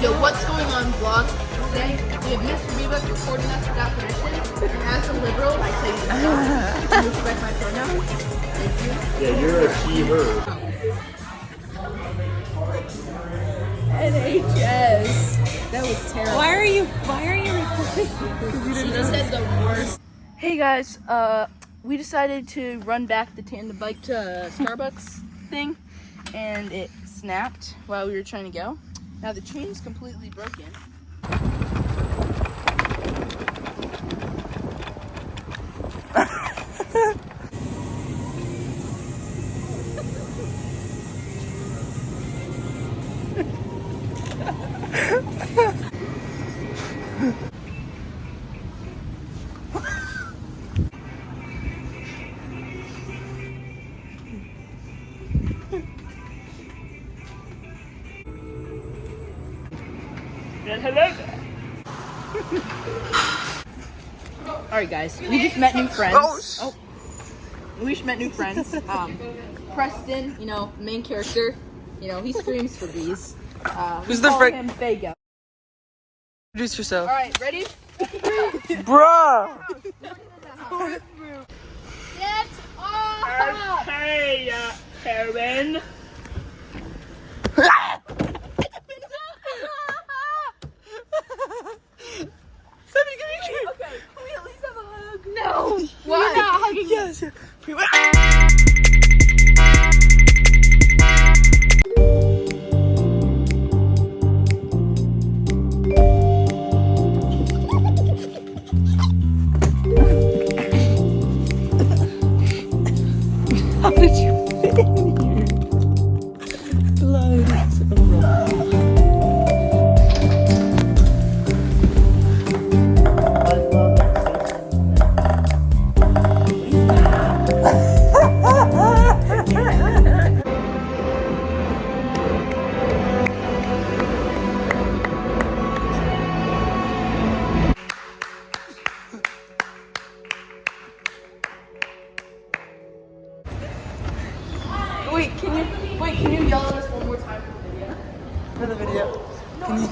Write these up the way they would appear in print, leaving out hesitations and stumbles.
Yo, what's going on, vlog? Today, we have Mr. Bebus recording us without permission. And as a liberal, I say you respect my pronouns. Thank you. Yeah, you're a she/her. NHS. That was terrible. Why are you recording? She just said the worst. Hey guys, we decided to run back the tandem bike to Starbucks thing, and it snapped while we were trying to go. Now the chain's completely broken. Alright guys, we just met new friends. We just met new friends. Preston, you know, main character. You know, he screams for bees. Who's the friend? Vega. Introduce yourself. Alright, ready? Bruh! Get off! Hey, Karen. Okay, can we at least have a hug? No! Why? You're not hugging me. Yes. How did you fit in here? Blood. Wait, can you yell at us one more time for the video? For the video. Can you?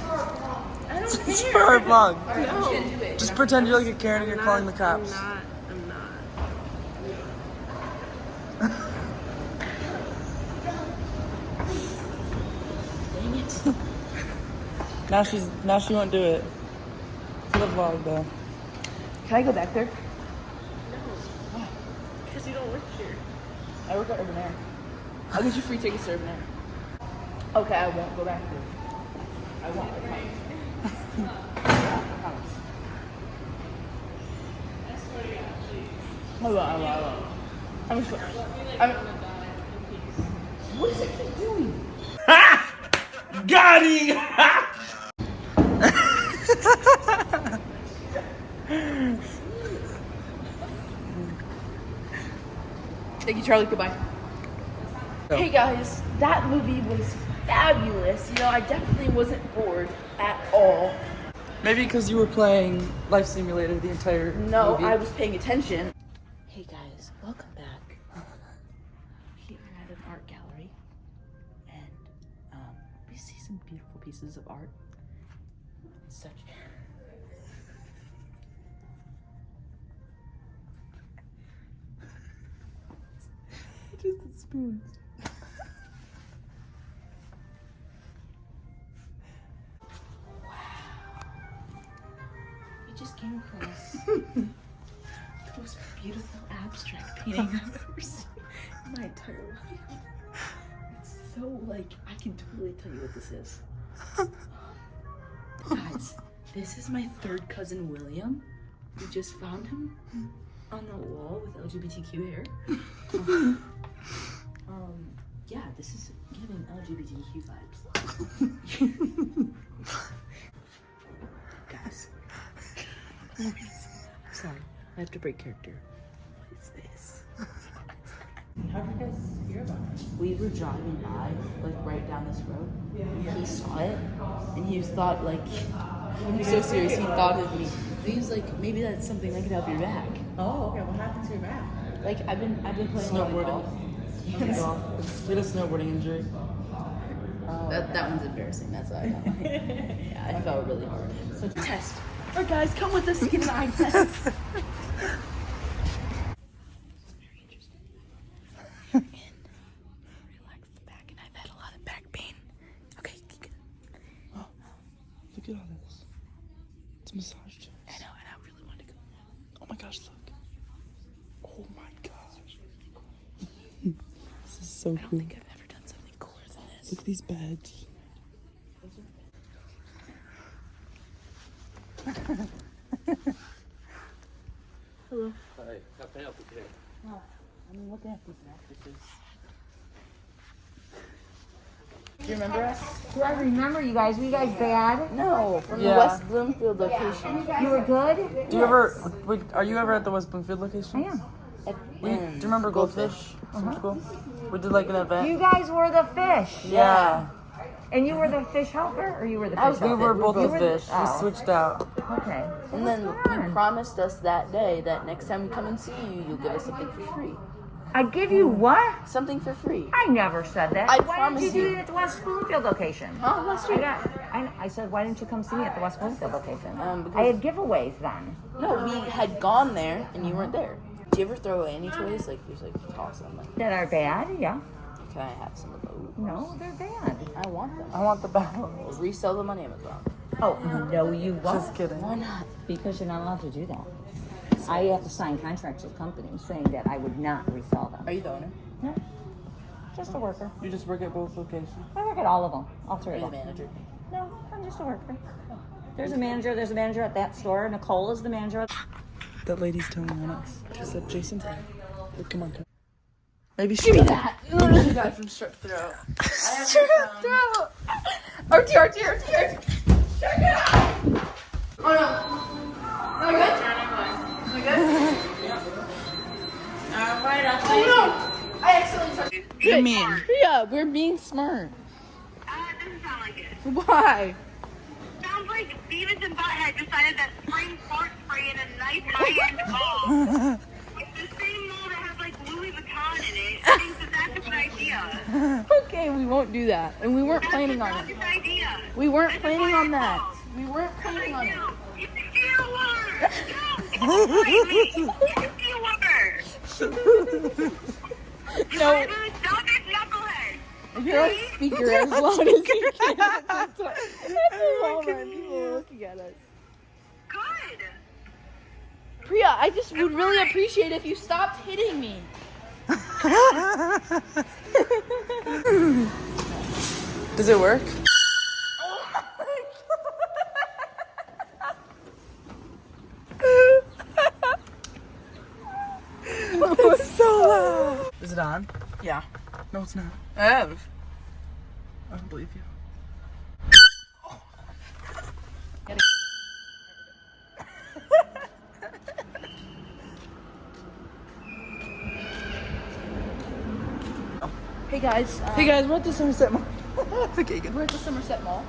I don't It's care. for our vlog. Alright, I'm just gonna do it. Just pretend you're like a Karen and you're calling the cops. I'm not. Dang it. Now she won't do it. For the vlog though. Can I go back there? Because you don't work here. I work at Urban Air. I'll get you free tickets to Urban Air. Okay, I won't go back there. I won't. I promise. I promise. I won't. I'm just. What is it keep doing? Got him! Thank you, Charlie. Goodbye. Hey guys, that movie was fabulous. You know, I definitely wasn't bored at all. Maybe because you were playing Life Simulator the entire No, movie. I was paying attention. Hey guys, welcome back. Here at an art gallery, and we see some beautiful pieces of art. Such. Just the spoons. We just came across the most beautiful abstract painting I've ever seen in my entire life. It's so like, I can totally tell you what this is. Guys, this is my third cousin William. We just found him on the wall with LGBTQ hair. Yeah, this is giving LGBTQ vibes. Guys. Sorry, I have to break character. What is this? How did you guys hear about it? We were driving by, like right down this road. He saw it, and he thought like, he was so serious, he thought of me. He was like, maybe that's something that could help your back. Oh, okay. What happened to your back? Like, I've been playing Snowboarding. golf. Golf. It's a snowboarding injury. That one's embarrassing, that's why I know. fell really hard. So test. Alright guys, come with us to get an eye test. Relax the back, and I've had a lot of back pain. Okay, Look at all this. It's massage chairs. I know, and I really want to go. Oh my gosh, look. Oh my gosh. This is so I don't cool. think I've ever done something cooler than this. Look at these beds. Hello. Hi, how can I help you today? I'm looking at these mattresses. Do you remember us? Do I remember you guys? Were you guys bad? No, from Yeah. the West Bloomfield location. You were good? Do you ever, wait, are you ever at the West Bloomfield location? I am. At Do you remember Goldfish? School? We did like an event. You guys were the fish. Yeah. And you were the fish helper? Or you were the fish We helper? were both the were fish. oh. We switched out. Okay. And then What's you going on? promised us that day that next time we come and see you, you'll give us something for free. I give you what? Something for free. I never said that. I why promise didn't you do you. it at the West Bloomfield location? Huh? Last I year? I said, why didn't you come see me at the West Bloomfield location? Because- I had giveaways then. No, we had gone there and you weren't there. Do you ever throw away any toys? Like, you just like toss them. Like, That are bad? Yeah. can I have some of those? No, they're bad. I want them. I want the battle. We'll resell them on Amazon. Oh, no, you won't. Just kidding. Why not? Because you're not allowed to do that. I have to sign contracts with companies saying that I would not resell them. Are you the owner? No, just a worker. You just work at both locations? I work at all of them, all three Are of you the them. manager? No, I'm just a worker. There's a manager. There's a manager at that store. Nicole is the manager. That lady's telling on us. She said, Jason, oh, come on, come on. Maybe she. Give me that. You got from strep throat. Strep throat. RT. Check it out. Oh no. No, good. No, good. Alright, I'll oh no. I accidentally touched it. What do you mean? Yeah, we're being smart. It doesn't sound like it. Why? Sounds like Beavis and Butthead decided that spring fart spray in a nice high-end mall. It's the same mall that has like Louis Vuitton in it. Thinks that that's a good idea. Okay, we won't do that. And we weren't planning on That's a it. good idea. We weren't This is planning what on it's that. called. We weren't planning on it. It's a steal word. No, it's a steal word. No, Stop it, knucklehead. if you're on speaker as loud as you can. That's why people are looking at us. Good. Priya, I just would really appreciate if you stopped hitting me. Does it work? It's so loud. Is it on? Yeah. No, it's not. Oh. I don't believe you. Hey guys. Hey guys, we're at the Somerset Mall. Okay, good. We're at the Somerset Mall.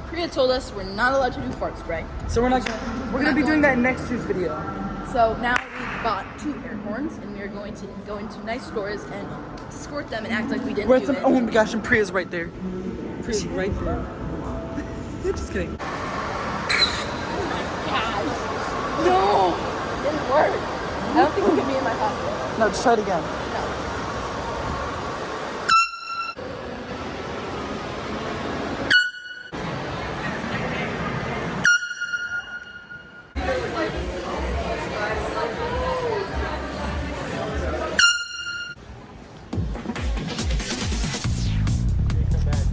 Priya told us we're not allowed to do fart spray. So we're gonna be doing that in next year's video. So now we bought 2 air horns and we are going to go into nice stores and squirt them and act like we didn't We're at do some. it. Oh my gosh, and Priya's right there. Priya's right there. Just kidding. No! It didn't work. I don't think it could be in my pocket. No, just try it again.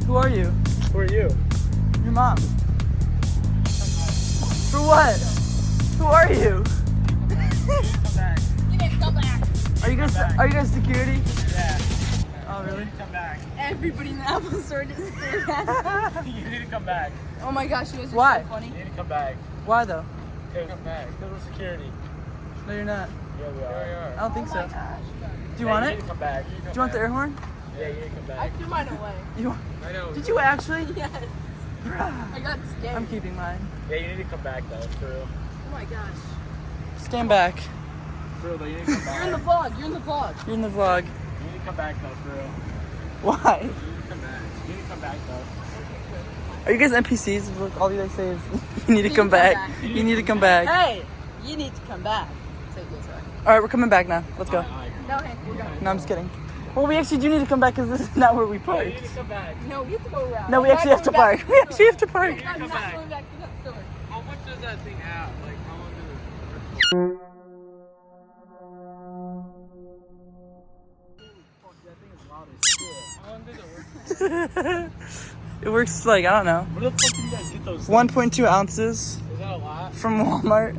Who are you? Who are you? Your mom. For what? Who are you? You need to come back. Are you guys security? Yeah. Oh really? Come back. Everybody in the Apple store just did that. You need to come back. Oh my gosh, you guys are Why? so funny. You need to come back. Why though? Come back. Because we're security. No, you're not. Yeah, we are. I don't think Oh so. my gosh. Do you want You it? need to come back. Do you want the air horn? Yeah, you need to come I back. threw mine away. You want? I know. Did you actually? Yes. Bruh. I got scared. I'm keeping mine. Yeah, you need to come back though, for real. Oh my gosh. Stand back. For real though, you need to come back. You're in the vlog. You're in the vlog. You're in the vlog. You need to come back though, for real. Why? You need to come back. You need to come back though. Are you guys NPCs? Look, all you guys say is you need to come back. You need to come back. Hey, you need to come back. Say this way. All right, we're coming back now. Let's go. No, hey, we're going. No, I'm just kidding. Well, we actually do need to come back because this is not where we You parked. need to come back. No, we have to go around. No, we actually have to park. We actually have to park. We're not going back to that store. How much does that thing have? Like, how much is it? How long does it work? It works like, I don't know, Where the fuck do you guys get those? 1.2 ounces Is that a lot? from Walmart.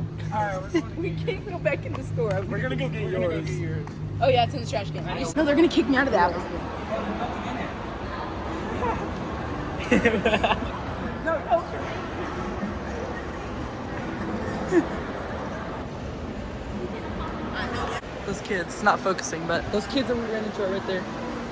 We can't go back in the store. We're gonna go get yours. Oh yeah, it's in the trash can. No, they're gonna kick me out of the Apple store. No. Those kids, not focusing, but those kids that we ran into are right there.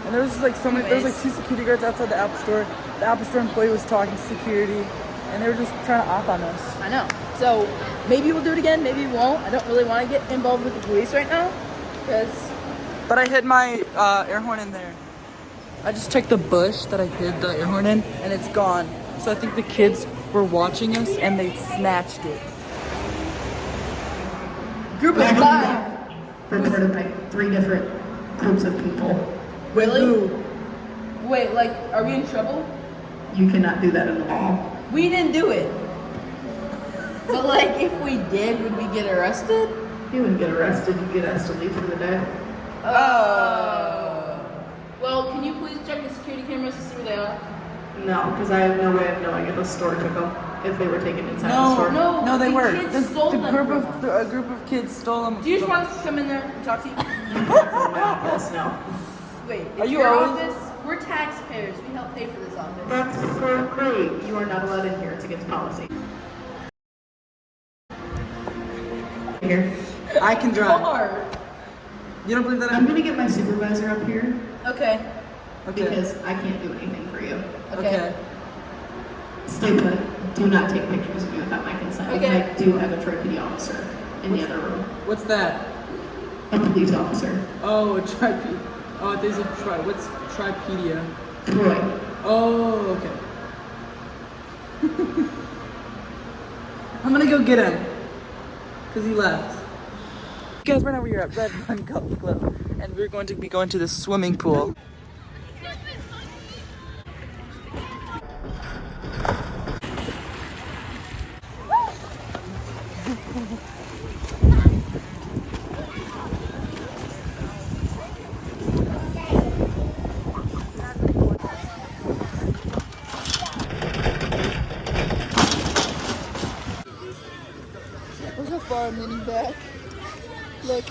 And there was just like so many, there was like 2 security guards outside the Apple store. The Apple store employee was talking to security, and they were just trying to op on us. I know. So maybe we'll do it again. Maybe we won't. I don't really want to get involved with the police right now, because But I hid my air horn in there. I just checked the bush that I hid the air horn in, and it's gone. So I think the kids were watching us, and they snatched it. group of 5. Reported by 3 different groups of people. Really? Wait, like, are we in trouble? You cannot do that in the law. We didn't do it. But like, if we did, would we get arrested? You wouldn't get arrested, you'd get asked to leave for the day. Oh. Well, can you please check the security cameras to see where they are? No, because I have no way of knowing if a store took them, if they were taken inside the store. No, they the were. kids stole them from A group of kids stole them. Do you just want us to come in there and talk to you? Yes, no. Wait, Are it's you your always- office? We're taxpayers. We help pay for this office. That's great. You are not allowed in here. It's against policy. Here. I can drive. Hard. You don't believe that? I'm gonna get my supervisor up here Okay. Okay. because I can't do anything for you. Okay. Stay put. Do not take pictures of me without my consent. Okay. I do have a Troy PD officer in the other room. What's that? A police officer. Oh, a triped. Oh, there's a What's Tripedia? Troy. Oh, okay. I'm gonna go get him. Because he left. Guys, right now we are at Red Run Golf Club. And we're going to be going to the swimming pool. There's a far mini back. Look.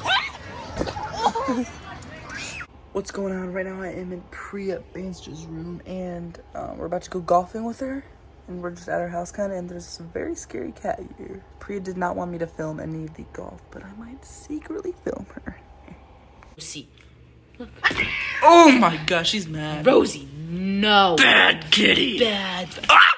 What's going on right now? I am in Priya Banstra's room, and we're about to go golfing with her. And we're just at her house, kind of, and there's a very scary cat here. Priya did not want me to film any of the golf, but I might secretly film her. See. Oh my gosh, she's mad. Rosie, no. Bad kitty. Bad. Ah!